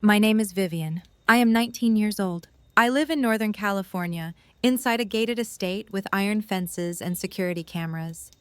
My name is Vivian. I am 19 years old. I live in Northern California, inside a gated estate with iron fences and security cameras.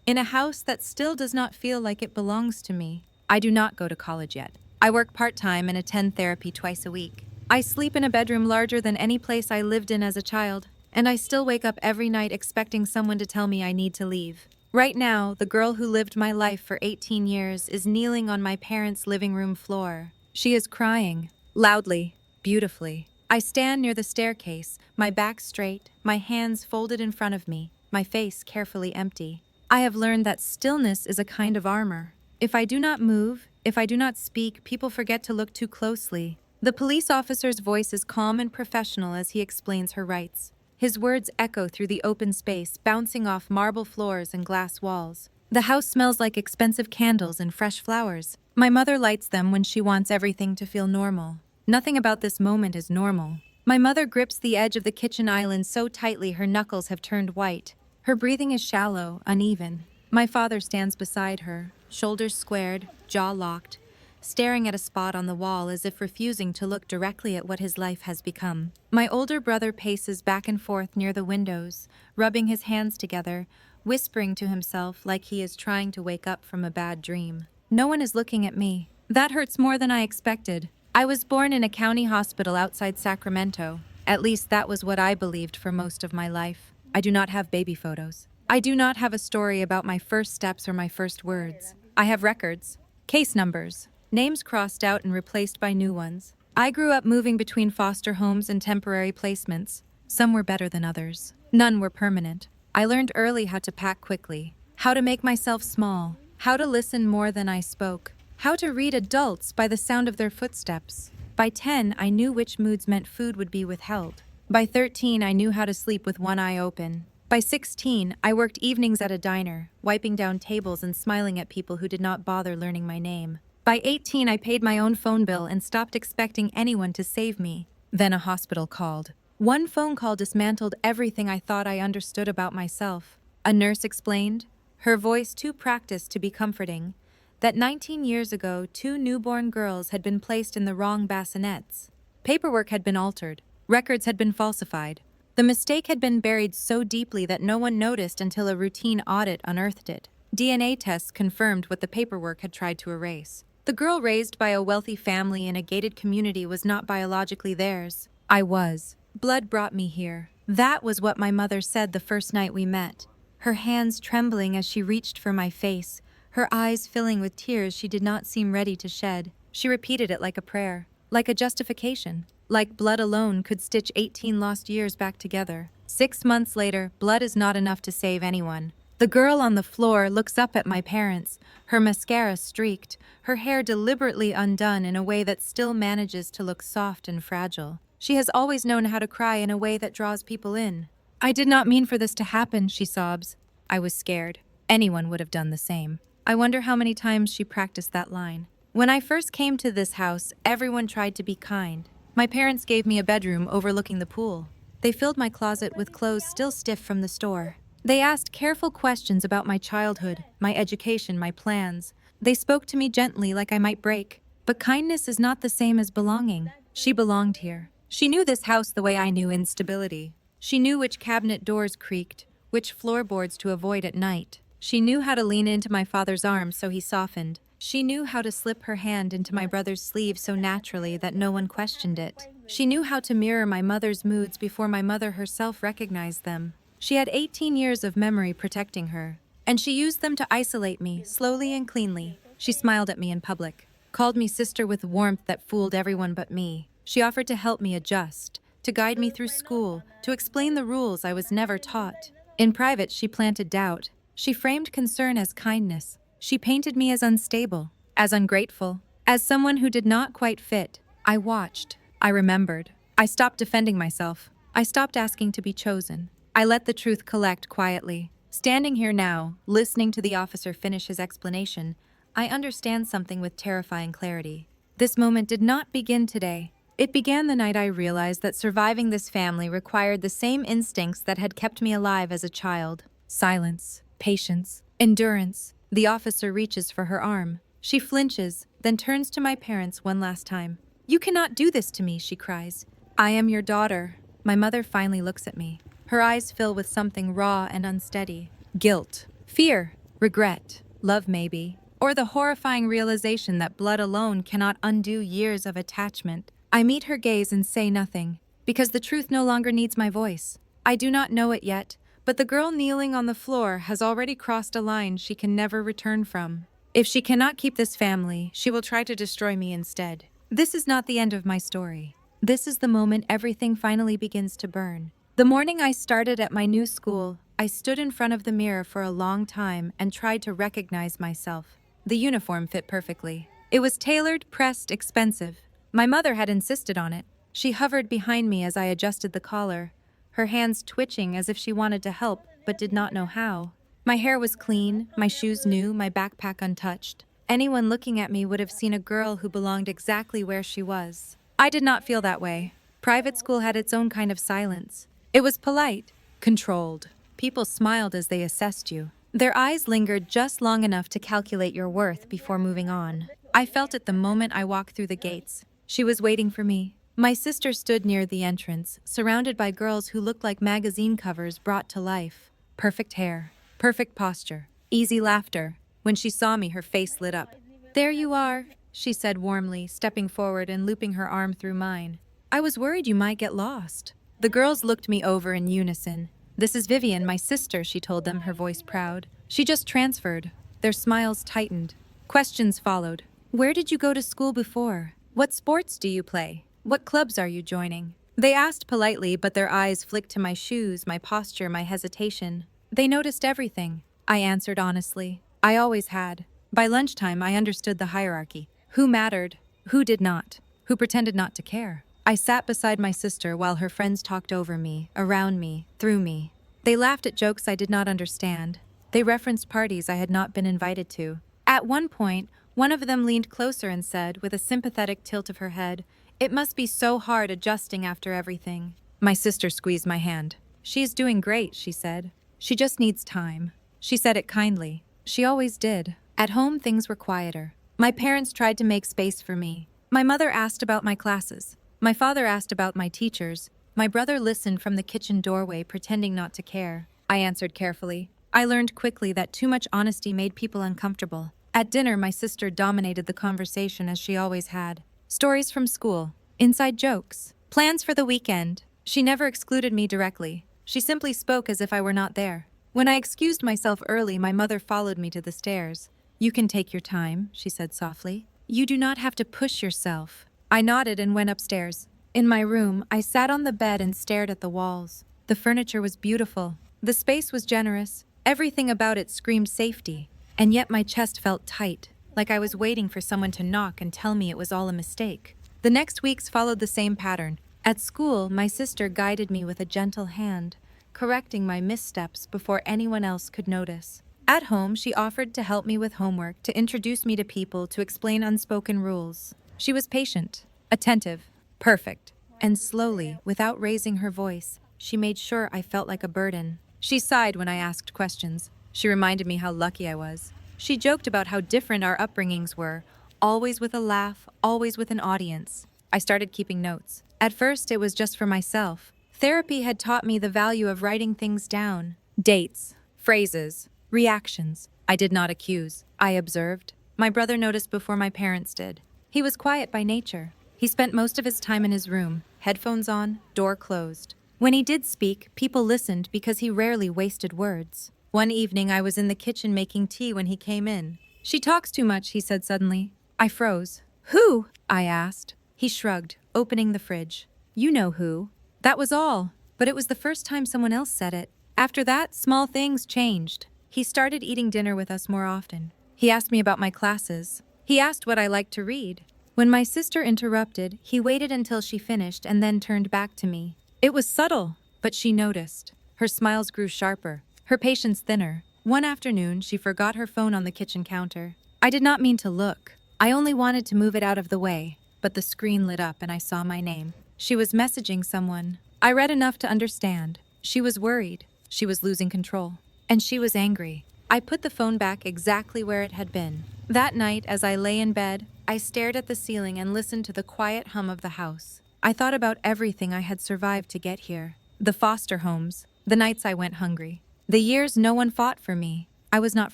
In a house that still does not feel like it belongs to me. I do not go to college yet. I work part-time and attend therapy twice a week. I sleep in a bedroom larger than any place I lived in as a child, and I still wake up every night expecting someone to tell me I need to leave. Right now, the girl who lived my life for 18 years is kneeling on my parents' living room floor. She is crying, loudly, beautifully. I stand near the staircase, my back straight, my hands folded in front of me, my face carefully empty. I have learned that stillness is a kind of armor. If I do not move, if I do not speak, people forget to look too closely. The police officer's voice is calm and professional as he explains her rights. His words echo through the open space, bouncing off marble floors and glass walls. The house smells like expensive candles and fresh flowers. My mother lights them when she wants everything to feel normal. Nothing about this moment is normal. My mother grips the edge of the kitchen island so tightly her knuckles have turned white. Her breathing is shallow, uneven. My father stands beside her, shoulders squared, jaw locked, staring at a spot on the wall as if refusing to look directly at what his life has become. My older brother paces back and forth near the windows, rubbing his hands together, whispering to himself like he is trying to wake up from a bad dream. No one is looking at me. That hurts more than I expected. I was born in a county hospital outside Sacramento. At least that was what I believed for most of my life. I do not have baby photos. I do not have a story about my first steps or my first words. I have records, case numbers, names crossed out and replaced by new ones. I grew up moving between foster homes and temporary placements. Some were better than others. None were permanent. I learned early how to pack quickly, how to make myself small, how to listen more than I spoke, how to read adults by the sound of their footsteps. By 10, I knew which moods meant food would be withheld. By 13, I knew how to sleep with one eye open. By 16, I worked evenings at a diner, wiping down tables and smiling at people who did not bother learning my name. By 18, I paid my own phone bill and stopped expecting anyone to save me. Then a hospital called. One phone call dismantled everything I thought I understood about myself. A nurse explained, her voice too practiced to be comforting, that 19 years ago, 2 newborn girls had been placed in the wrong bassinets. Paperwork had been altered. Records had been falsified. The mistake had been buried so deeply that no one noticed until a routine audit unearthed it. DNA tests confirmed what the paperwork had tried to erase. The girl raised by a wealthy family in a gated community was not biologically theirs. I was. Blood brought me here. That was what my mother said the first night we met. Her hands trembling as she reached for my face, her eyes filling with tears she did not seem ready to shed. She repeated it like a prayer, like a justification, like blood alone could stitch 18 lost years back together. 6 months later, blood is not enough to save anyone. The girl on the floor looks up at my parents, her mascara streaked, her hair deliberately undone in a way that still manages to look soft and fragile. She has always known how to cry in a way that draws people in. I did not mean for this to happen, she sobs. I was scared. Anyone would have done the same. I wonder how many times she practiced that line. When I first came to this house, everyone tried to be kind. My parents gave me a bedroom overlooking the pool. They filled my closet with clothes still stiff from the store. They asked careful questions about my childhood, my education, my plans. They spoke to me gently like I might break. But kindness is not the same as belonging. She belonged here. She knew this house the way I knew instability. She knew which cabinet doors creaked, which floorboards to avoid at night. She knew how to lean into my father's arms so he softened. She knew how to slip her hand into my brother's sleeve so naturally that no one questioned it. She knew how to mirror my mother's moods before my mother herself recognized them. She had 18 years of memory protecting her, and she used them to isolate me, slowly and cleanly. She smiled at me in public, called me sister with warmth that fooled everyone but me. She offered to help me adjust, to guide me through school, to explain the rules I was never taught. In private, she planted doubt. She framed concern as kindness. She painted me as unstable, as ungrateful, as someone who did not quite fit. I watched. I remembered. I stopped defending myself. I stopped asking to be chosen. I let the truth collect quietly. Standing here now, listening to the officer finish his explanation, I understand something with terrifying clarity. This moment did not begin today. It began the night I realized that surviving this family required the same instincts that had kept me alive as a child. Silence, patience, endurance. The officer reaches for her arm. She flinches, then turns to my parents one last time. "You cannot do this to me," she cries. "I am your daughter." My mother finally looks at me. Her eyes fill with something raw and unsteady. Guilt, fear, regret, love maybe, or the horrifying realization that blood alone cannot undo years of attachment. I meet her gaze and say nothing, because the truth no longer needs my voice. I do not know it yet, but the girl kneeling on the floor has already crossed a line she can never return from. If she cannot keep this family, she will try to destroy me instead. This is not the end of my story. This is the moment everything finally begins to burn. The morning I started at my new school, I stood in front of the mirror for a long time and tried to recognize myself. The uniform fit perfectly. It was tailored, pressed, expensive. My mother had insisted on it. She hovered behind me as I adjusted the collar, her hands twitching as if she wanted to help but did not know how. My hair was clean, my shoes new, my backpack untouched. Anyone looking at me would have seen a girl who belonged exactly where she was. I did not feel that way. Private school had its own kind of silence. It was polite, controlled. People smiled as they assessed you. Their eyes lingered just long enough to calculate your worth before moving on. I felt it the moment I walked through the gates. She was waiting for me. My sister stood near the entrance, surrounded by girls who looked like magazine covers brought to life. Perfect hair, perfect posture, easy laughter. When she saw me, her face lit up. "There you are," she said warmly, stepping forward and looping her arm through mine. "I was worried you might get lost." The girls looked me over in unison. "This is Vivian, my sister," she told them, her voice proud. "She just transferred." Their smiles tightened. Questions followed. "Where did you go to school before? What sports do you play? What clubs are you joining?" They asked politely, but their eyes flicked to my shoes, my posture, my hesitation. They noticed everything. I answered honestly. I always had. By lunchtime, I understood the hierarchy. Who mattered? Who did not? Who pretended not to care? I sat beside my sister while her friends talked over me, around me, through me. They laughed at jokes I did not understand. They referenced parties I had not been invited to. At one point, one of them leaned closer and said, with a sympathetic tilt of her head, "It must be so hard adjusting after everything." My sister squeezed my hand. "She is doing great," she said. "She just needs time." She said it kindly. She always did. At home, things were quieter. My parents tried to make space for me. My mother asked about my classes. My father asked about my teachers. My brother listened from the kitchen doorway, pretending not to care. I answered carefully. I learned quickly that too much honesty made people uncomfortable. At dinner, my sister dominated the conversation as she always had. Stories from school, inside jokes, plans for the weekend. She never excluded me directly. She simply spoke as if I were not there. When I excused myself early, my mother followed me to the stairs. "You can take your time," she said softly. "You do not have to push yourself." I nodded and went upstairs. In my room, I sat on the bed and stared at the walls. The furniture was beautiful. The space was generous. Everything about it screamed safety. And yet my chest felt tight, like I was waiting for someone to knock and tell me it was all a mistake. The next weeks followed the same pattern. At school, my sister guided me with a gentle hand, correcting my missteps before anyone else could notice. At home, she offered to help me with homework, to introduce me to people, to explain unspoken rules. She was patient, attentive, perfect, and slowly, without raising her voice, she made sure I felt like a burden. She sighed when I asked questions. She reminded me how lucky I was. She joked about how different our upbringings were, always with a laugh, always with an audience. I started keeping notes. At first, it was just for myself. Therapy had taught me the value of writing things down. Dates, phrases, reactions. I did not accuse. I observed. My brother noticed before my parents did. He was quiet by nature. He spent most of his time in his room, headphones on, door closed. When he did speak, people listened because he rarely wasted words. One evening, I was in the kitchen making tea when he came in. "She talks too much," he said suddenly. I froze. "Who?" I asked. He shrugged, opening the fridge. "You know who." That was all, but it was the first time someone else said it. After that, small things changed. He started eating dinner with us more often. He asked me about my classes. He asked what I liked to read. When my sister interrupted, he waited until she finished and then turned back to me. It was subtle, but she noticed. Her smiles grew sharper, her patience thinner. One afternoon, she forgot her phone on the kitchen counter. I did not mean to look. I only wanted to move it out of the way, but the screen lit up and I saw my name. She was messaging someone. I read enough to understand. She was worried. She was losing control. And she was angry. I put the phone back exactly where it had been. That night, as I lay in bed, I stared at the ceiling and listened to the quiet hum of the house. I thought about everything I had survived to get here. The foster homes, the nights I went hungry, the years no one fought for me. I was not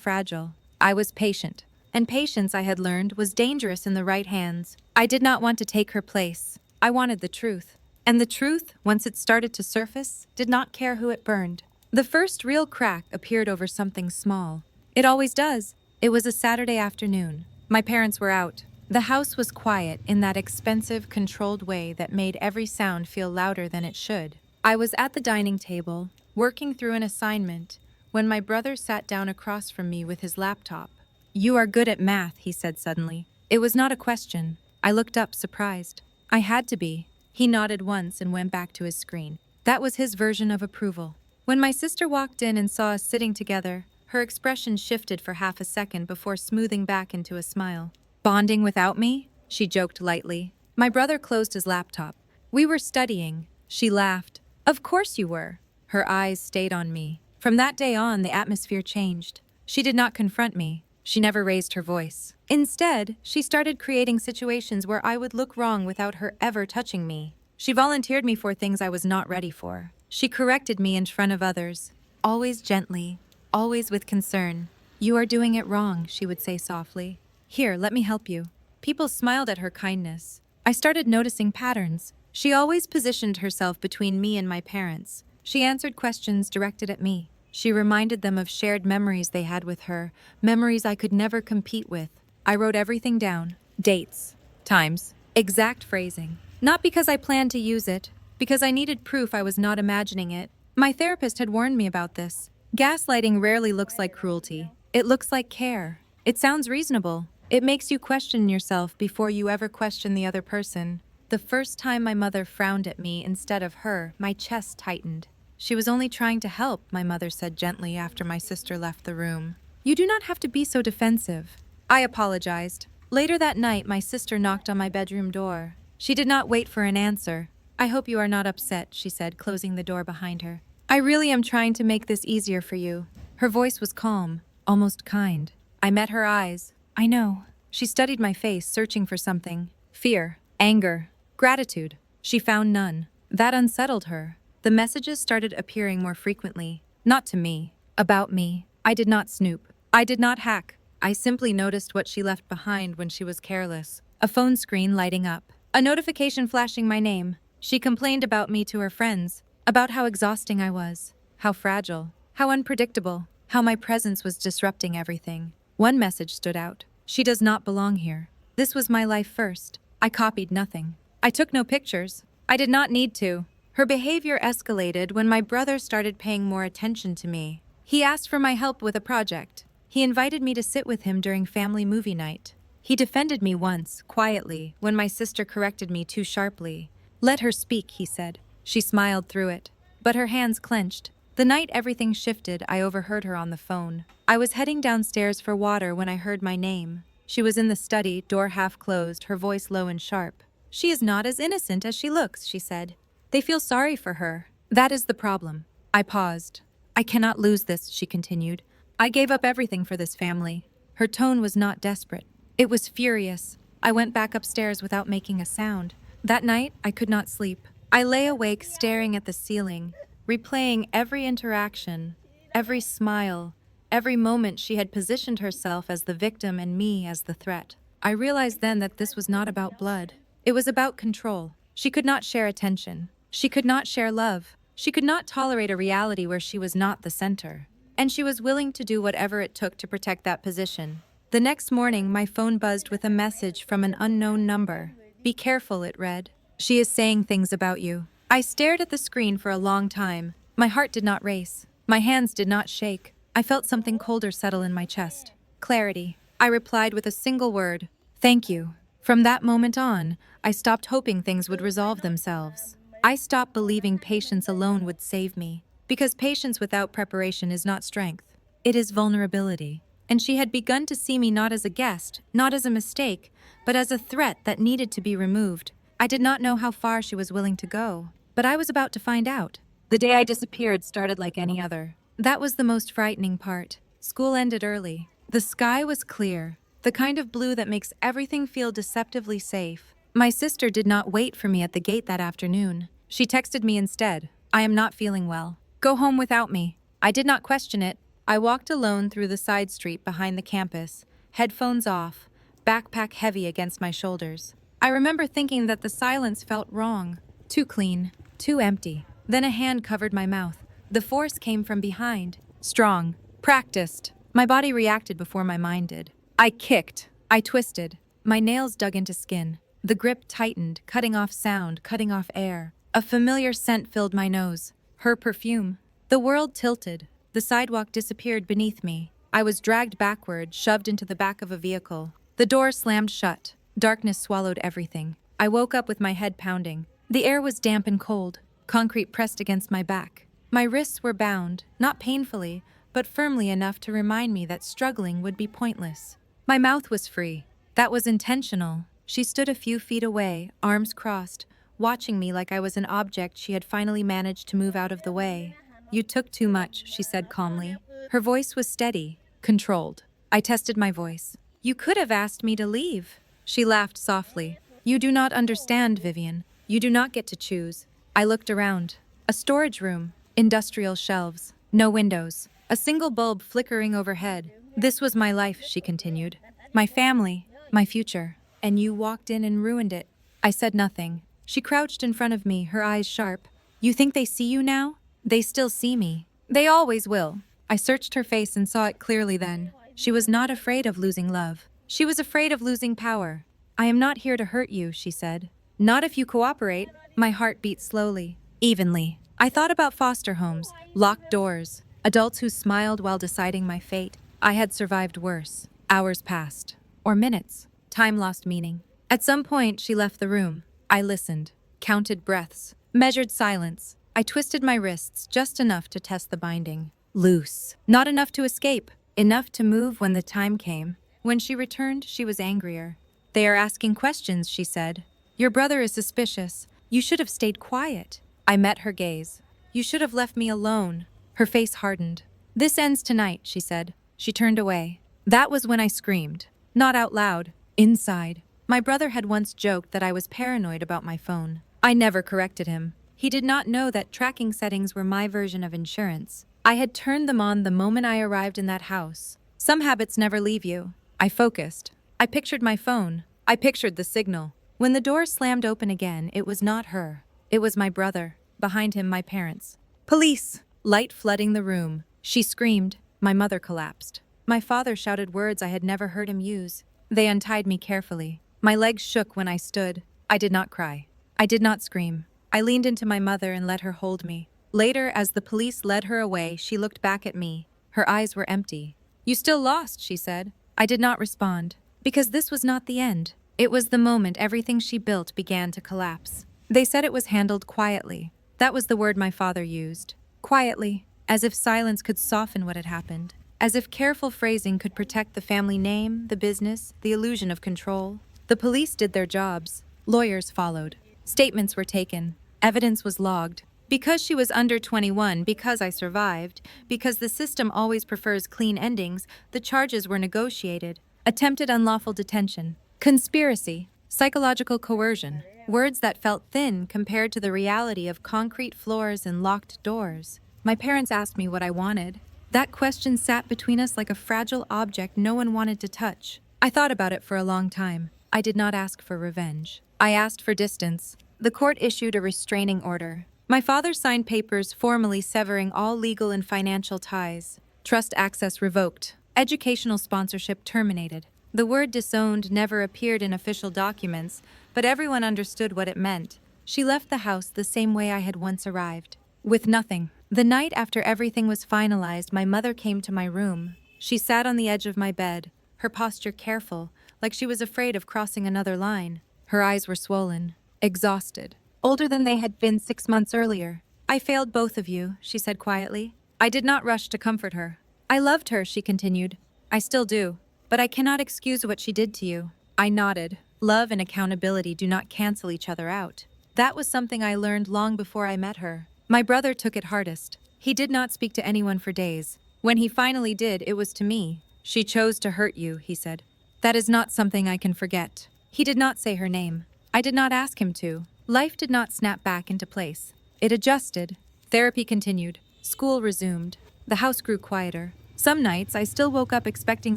fragile. I was patient. And patience, I had learned, was dangerous in the right hands. I did not want to take her place. I wanted the truth. And the truth, once it started to surface, did not care who it burned. The first real crack appeared over something small. It always does. It was a Saturday afternoon. My parents were out. The house was quiet in that expensive, controlled way that made every sound feel louder than it should. I was at the dining table, working through an assignment, when my brother sat down across from me with his laptop. "You are good at math," he said suddenly. It was not a question. I looked up, surprised. I had to be. He nodded once and went back to his screen. That was his version of approval. When my sister walked in and saw us sitting together, her expression shifted for half a second before smoothing back into a smile. "Bonding without me?" she joked lightly. My brother closed his laptop. "We were studying." She laughed. "Of course you were." Her eyes stayed on me. From that day on, the atmosphere changed. She did not confront me. She never raised her voice. Instead, she started creating situations where I would look wrong without her ever touching me. She volunteered me for things I was not ready for. She corrected me in front of others, always gently, always with concern. "You are doing it wrong," she would say softly. "Here, let me help you." People smiled at her kindness. I started noticing patterns. She always positioned herself between me and my parents. She answered questions directed at me. She reminded them of shared memories they had with her, memories I could never compete with. I wrote everything down. Dates, times, exact phrasing. Not because I planned to use it, because I needed proof I was not imagining it. My therapist had warned me about this. Gaslighting rarely looks like cruelty. It looks like care. It sounds reasonable. It makes you question yourself before you ever question the other person. The first time my mother frowned at me instead of her, my chest tightened. "She was only trying to help," my mother said gently after my sister left the room. "You do not have to be so defensive." I apologized. Later that night, my sister knocked on my bedroom door. She did not wait for an answer. "I hope you are not upset," she said, closing the door behind her. "I really am trying to make this easier for you." Her voice was calm, almost kind. I met her eyes. "I know." She studied my face, searching for something. Fear, anger, gratitude. She found none. That unsettled her. The messages started appearing more frequently. Not to me. About me. I did not snoop. I did not hack. I simply noticed what she left behind when she was careless. A phone screen lighting up. A notification flashing my name. She complained about me to her friends. About how exhausting I was. How fragile. How unpredictable. How my presence was disrupting everything. One message stood out. "She does not belong here." This was my life first. I copied nothing. I took no pictures. I did not need to. Her behavior escalated when my brother started paying more attention to me. He asked for my help with a project. He invited me to sit with him during family movie night. He defended me once, quietly, when my sister corrected me too sharply. "Let her speak," he said. She smiled through it, but her hands clenched. The night everything shifted, I overheard her on the phone. I was heading downstairs for water when I heard my name. She was in the study, door half closed, her voice low and sharp. "She is not as innocent as she looks," she said. "They feel sorry for her. That is the problem." I paused. "I cannot lose this," she continued. "I gave up everything for this family." Her tone was not desperate. It was furious. I went back upstairs without making a sound. That night, I could not sleep. I lay awake staring at the ceiling, replaying every interaction, every smile, every moment she had positioned herself as the victim and me as the threat. I realized then that this was not about blood. It was about control. She could not share attention. She could not share love. She could not tolerate a reality where she was not the center. And she was willing to do whatever it took to protect that position. The next morning, my phone buzzed with a message from an unknown number. "Be careful," it read. "She is saying things about you." I stared at the screen for a long time. My heart did not race. My hands did not shake. I felt something colder settle in my chest. Clarity. I replied with a single word. "Thank you." From that moment on, I stopped hoping things would resolve themselves. I stopped believing patience alone would save me, because patience without preparation is not strength. It is vulnerability. And she had begun to see me not as a guest, not as a mistake, but as a threat that needed to be removed. I did not know how far she was willing to go, but I was about to find out. The day I disappeared started like any other. That was the most frightening part. School ended early. The sky was clear. the kind of blue that makes everything feel deceptively safe. My sister did not wait for me at the gate that afternoon. She texted me instead. I am not feeling well. Go home without me. I did not question it. I walked alone through the side street behind the campus, headphones off, backpack heavy against my shoulders. I remember thinking that the silence felt wrong. Too clean, too empty. Then a hand covered my mouth. The force came from behind. Strong. Practiced. My body reacted before my mind did. I kicked. I twisted. My nails dug into skin. The grip tightened, cutting off sound, cutting off air. A familiar scent filled my nose. Her perfume. The world tilted. The sidewalk disappeared beneath me. I was dragged backward, shoved into the back of a vehicle. The door slammed shut. Darkness swallowed everything. I woke up with my head pounding. The air was damp and cold. Concrete pressed against my back. My wrists were bound, not painfully, but firmly enough to remind me that struggling would be pointless. My mouth was free. That was intentional. She stood a few feet away, arms crossed, watching me like I was an object she had finally managed to move out of the way. You took too much, she said calmly. Her voice was steady, controlled. I tested my voice. You could have asked me to leave. She laughed softly. You do not understand, Vivian. You do not get to choose. I looked around. A storage room, industrial shelves, no windows, a single bulb flickering overhead. This was my life, she continued. My family, my future. And you walked in and ruined it. I said nothing. She crouched in front of me, her eyes sharp. You think they see you now? They still see me. They always will. I searched her face and saw it clearly then. She was not afraid of losing love. She was afraid of losing power. I am not here to hurt you, she said. Not if you cooperate. My heart beat slowly, evenly. I thought about foster homes, locked doors, adults who smiled while deciding my fate. I had survived worse. Hours passed. Or minutes. Time lost meaning. At some point, she left the room. I listened, counted breaths, measured silence. I twisted my wrists just enough to test the binding. Loose. Not enough to escape. Enough to move when the time came. When she returned, she was angrier. They are asking questions, she said. Your brother is suspicious. You should have stayed quiet. I met her gaze. You should have left me alone. Her face hardened. This ends tonight, she said. She turned away. That was when I screamed. Not out loud. Inside. My brother had once joked that I was paranoid about my phone. I never corrected him. He did not know that tracking settings were my version of insurance. I had turned them on the moment I arrived in that house. Some habits never leave you. I focused. I pictured my phone. I pictured the signal. When the door slammed open again, it was not her. It was my brother. Behind him, my parents. Police! Light flooding the room. She screamed. My mother collapsed. My father shouted words I had never heard him use. They untied me carefully. My legs shook when I stood. I did not cry. I did not scream. I leaned into my mother and let her hold me. Later, as the police led her away, she looked back at me. Her eyes were empty. You still lost, she said. I did not respond. Because this was not the end. It was the moment everything she built began to collapse. They said it was handled quietly. That was the word my father used. Quietly. As if silence could soften what had happened. As if careful phrasing could protect the family name, the business, the illusion of control. The police did their jobs. Lawyers followed. Statements were taken. Evidence was logged. Because she was under 21, because I survived, because the system always prefers clean endings, the charges were negotiated. Attempted unlawful detention. Conspiracy. Psychological coercion. Words that felt thin compared to the reality of concrete floors and locked doors. My parents asked me what I wanted. That question sat between us like a fragile object no one wanted to touch. I thought about it for a long time. I did not ask for revenge. I asked for distance. The court issued a restraining order. My father signed papers formally severing all legal and financial ties. Trust access revoked. Educational sponsorship terminated. The word disowned never appeared in official documents, but everyone understood what it meant. She left the house the same way I had once arrived. With nothing. The night after everything was finalized, my mother came to my room. She sat on the edge of my bed, her posture careful, like she was afraid of crossing another line. Her eyes were swollen, exhausted, older than they had been 6 months earlier. I failed both of you, she said quietly. I did not rush to comfort her. I loved her, she continued. I still do, but I cannot excuse what she did to you. I nodded. Love and accountability do not cancel each other out. That was something I learned long before I met her. My brother took it hardest. He did not speak to anyone for days. When he finally did, it was to me. She chose to hurt you, he said. That is not something I can forget. He did not say her name. I did not ask him to. Life did not snap back into place. It adjusted. Therapy continued. School resumed. The house grew quieter. Some nights I still woke up expecting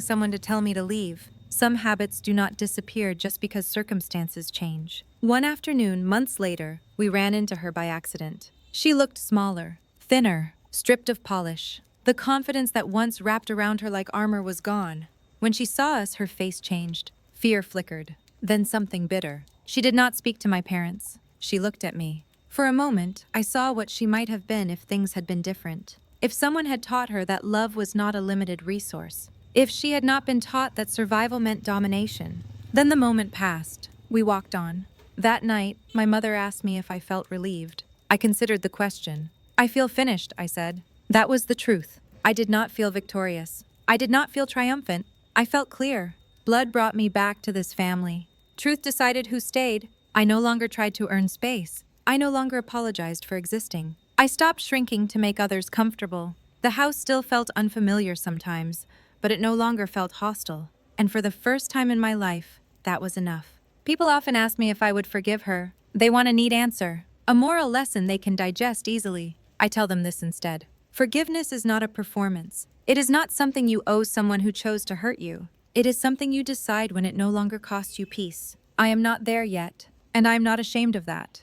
someone to tell me to leave. Some habits do not disappear just because circumstances change. One afternoon, months later, we ran into her by accident. She looked smaller, thinner, stripped of polish. The confidence that once wrapped around her like armor was gone. When she saw us, her face changed. Fear flickered. Then something bitter. She did not speak to my parents. She looked at me. For a moment, I saw what she might have been if things had been different. If someone had taught her that love was not a limited resource. If she had not been taught that survival meant domination. Then the moment passed. We walked on. That night, my mother asked me if I felt relieved. I considered the question. I feel finished, I said. That was the truth. I did not feel victorious. I did not feel triumphant. I felt clear. Blood brought me back to this family. Truth decided who stayed. I no longer tried to earn space. I no longer apologized for existing. I stopped shrinking to make others comfortable. The house still felt unfamiliar sometimes, but it no longer felt hostile. And for the first time in my life, that was enough. People often ask me if I would forgive her. They want a neat answer, a moral lesson they can digest easily. I tell them this instead. Forgiveness is not a performance. It is not something you owe someone who chose to hurt you. It is something you decide when it no longer costs you peace. I am not there yet, and I am not ashamed of that.